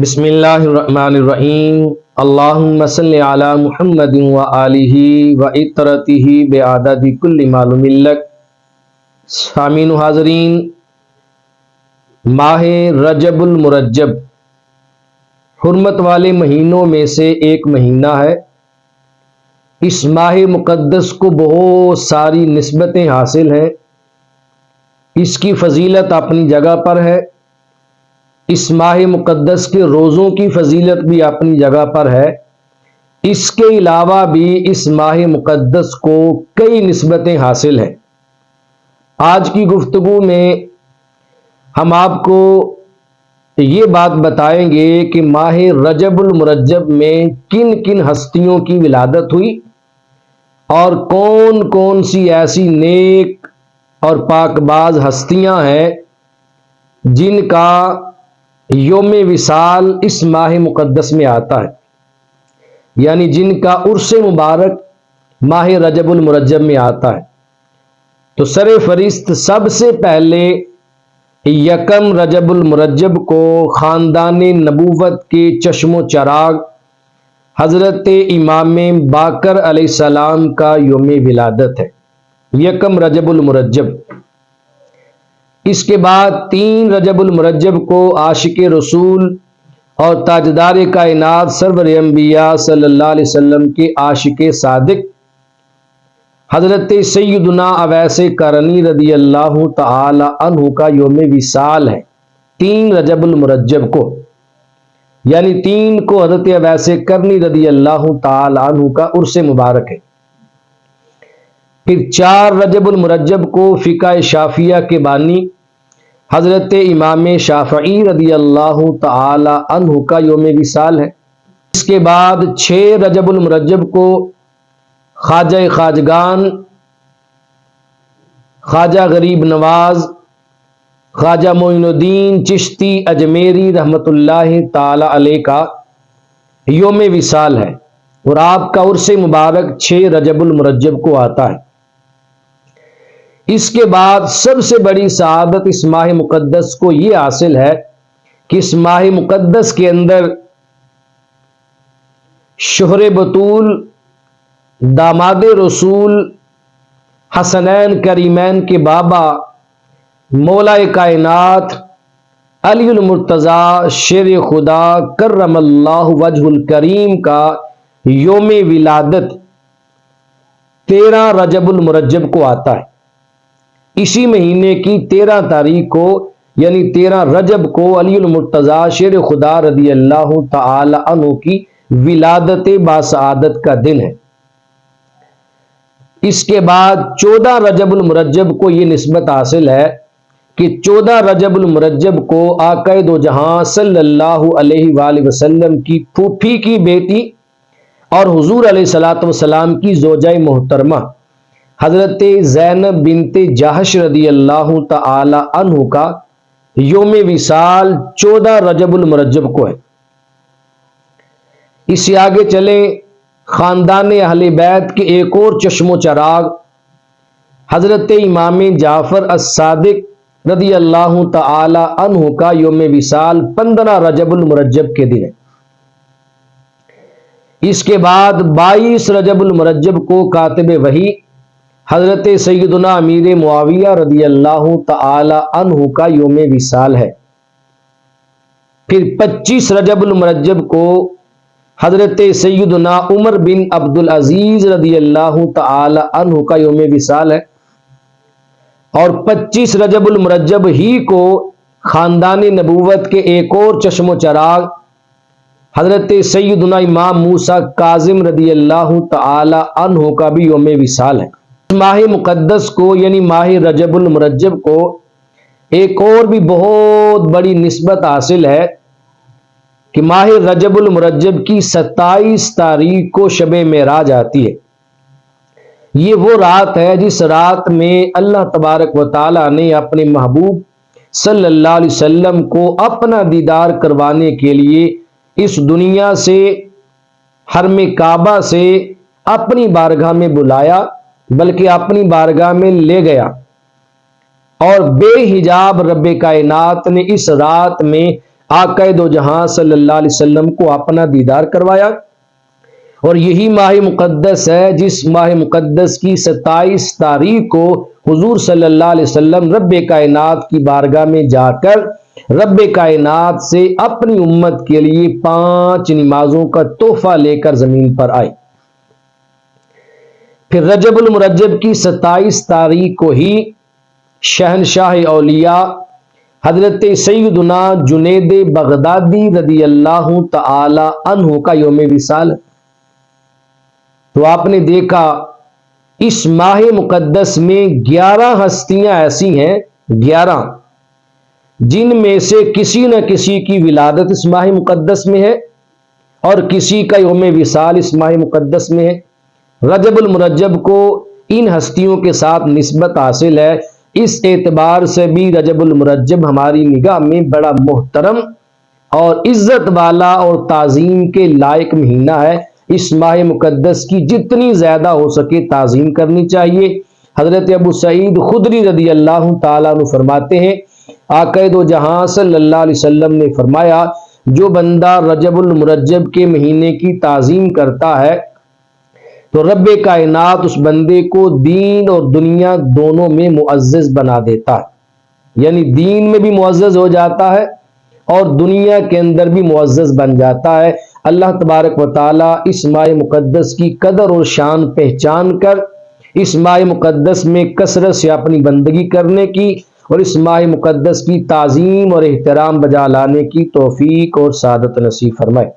بسم اللہ الرحمن الرحیم اللہم صلی علی محمد و آلہ و اطرتہ بعدد کل معلوم لک۔ سامعین و حاضرین، ماہ رجب المرجب حرمت والے مہینوں میں سے ایک مہینہ ہے۔ اس ماہ مقدس کو بہت ساری نسبتیں حاصل ہیں۔ اس کی فضیلت اپنی جگہ پر ہے۔ اس ماہ مقدس کے روزوں کی فضیلت بھی اپنی جگہ پر ہے۔ اس کے علاوہ بھی اس ماہ مقدس کو کئی نسبتیں حاصل ہیں۔ آج کی گفتگو میں ہم آپ کو یہ بات بتائیں گے کہ ماہ رجب المرجب میں کن کن ہستیوں کی ولادت ہوئی اور کون کون سی ایسی نیک اور پاک باز ہستیاں ہیں جن کا یوم وصال اس ماہ مقدس میں آتا ہے، یعنی جن کا عرس مبارک ماہ رجب المرجب میں آتا ہے۔ تو سر فہرست سب سے پہلے یکم رجب المرجب کو خاندان نبوت کے چشم و چراغ حضرت امام باقر علیہ السلام کا یوم ولادت ہے، یکم رجب المرجب۔ اس کے بعد 3 رجب المرجب کو عاشق رسول اور تاجدار کائنات سرور انبیاء صلی اللہ علیہ وسلم کے عاشق صادق حضرت سیدنا اویس کرنی رضی اللہ تعالی عنہ کا یوم وصال ہے، 3 رجب المرجب کو، یعنی 3 کو حضرت اویس کرنی رضی اللہ تعالی عنہ کا عرس مبارک ہے۔ پھر 4 رجب المرجب کو فقہ شافعیہ کے بانی حضرت امام شافعی رضی اللہ تعالی عنہ کا یوم وصال ہے۔ اس کے بعد 6 رجب المرجب کو خواجہ خواجگان خواجہ غریب نواز خواجہ معین الدین چشتی اجمیری رحمت اللہ تعالی علیہ کا یوم وصال ہے، اور آپ کا عرس مبارک 6 رجب المرجب کو آتا ہے۔ اس کے بعد سب سے بڑی سعادت اس ماہ مقدس کو یہ حاصل ہے کہ اس ماہ مقدس کے اندر شوہر بطول داماد رسول حسنین کریمین کے بابا مولا کائنات علی المرتضی شیر خدا کرم اللہ وجہ الکریم کا یوم ولادت 13 رجب المرجب کو آتا ہے۔ اسی مہینے کی 13 تاریخ کو، یعنی 13 رجب کو علی المرتضی شیر خدا رضی اللہ تعالی عنہ کی ولادت باسعادت کا دن ہے۔ اس کے بعد 14 رجب المرجب کو یہ نسبت حاصل ہے کہ 14 رجب المرجب کو آقا دو جہاں صلی اللہ علیہ وآلہ وسلم کی پھوپھی کی بیٹی اور حضور علیہ الصلوۃ والسلام کی زوجہ محترمہ حضرت زینب بنت جہش رضی اللہ تعالی عنہ کا یوم وصال 14 رجب المرجب کو ہے۔ اس سے آگے چلیں، خاندان اہل بیت کے ایک اور چشم و چراغ حضرت امام جعفر الصادق رضی اللہ تعالی عنہ کا یوم وصال 15 رجب المرجب کے دن ہے۔ اس کے بعد 22 رجب المرجب کو کاتب وحی حضرت سیدنا امیر معاویہ رضی اللہ تعالی عنہ کا یوم وصال ہے۔ پھر 25 رجب المرجب کو حضرت سیدنا عمر بن عبد العزیز رضی اللہ تعالی عنہ کا یوم وصال ہے، اور 25 رجب المرجب ہی کو خاندان نبوت کے ایک اور چشم و چراغ حضرت سیدنا امام موسیٰ کاظم رضی اللہ تعالی عنہ کا بھی یوم وصال ہے۔ ماہ مقدس کو، یعنی ماہ رجب المرجب کو ایک اور بھی بہت بڑی نسبت حاصل ہے کہ ماہ رجب المرجب کی 27 تاریخ کو شب معراج آتی ہے۔ یہ وہ رات ہے جس رات میں اللہ تبارک و تعالی نے اپنے محبوب صلی اللہ علیہ وسلم کو اپنا دیدار کروانے کے لیے اس دنیا سے، حرم کعبہ سے اپنی بارگاہ میں بلایا، بلکہ اپنی بارگاہ میں لے گیا، اور بے حجاب رب کائنات نے اس رات میں آقا دو جہاں صلی اللہ علیہ وسلم کو اپنا دیدار کروایا، اور یہی ماہ مقدس ہے جس ماہ مقدس کی 27 تاریخ کو حضور صلی اللہ علیہ وسلم رب کائنات کی بارگاہ میں جا کر رب کائنات سے اپنی امت کے لیے 5 نمازوں کا تحفہ لے کر زمین پر آئے۔ پھر رجب المرجب کی 27 تاریخ کو ہی شہنشاہ اولیاء حضرت سیدنا جنید بغدادی رضی اللہ تعالی عنہ کا یوم وصال۔ تو آپ نے دیکھا اس ماہ مقدس میں 11 ہستیاں ایسی ہیں، 11 جن میں سے کسی نہ کسی کی ولادت اس ماہ مقدس میں ہے اور کسی کا یوم وصال اس ماہ مقدس میں ہے۔ رجب المرجب کو ان ہستیوں کے ساتھ نسبت حاصل ہے، اس اعتبار سے بھی رجب المرجب ہماری نگاہ میں بڑا محترم اور عزت والا اور تعظیم کے لائق مہینہ ہے۔ اس ماہ مقدس کی جتنی زیادہ ہو سکے تعظیم کرنی چاہیے۔ حضرت ابو سعید خدری رضی اللہ تعالیٰ عنہ فرماتے ہیں، آقا دو جہاں صلی اللہ علیہ وسلم نے فرمایا، جو بندہ رجب المرجب کے مہینے کی تعظیم کرتا ہے تو رب کائنات اس بندے کو دین اور دنیا دونوں میں معزز بنا دیتا ہے، یعنی دین میں بھی معزز ہو جاتا ہے اور دنیا کے اندر بھی معزز بن جاتا ہے۔ اللہ تبارک و تعالی اس ماہ مقدس کی قدر اور شان پہچان کر اس ماہ مقدس میں کثرت سے اپنی بندگی کرنے کی اور اس ماہ مقدس کی تعظیم اور احترام بجا لانے کی توفیق اور سعادت نصیب فرمائے۔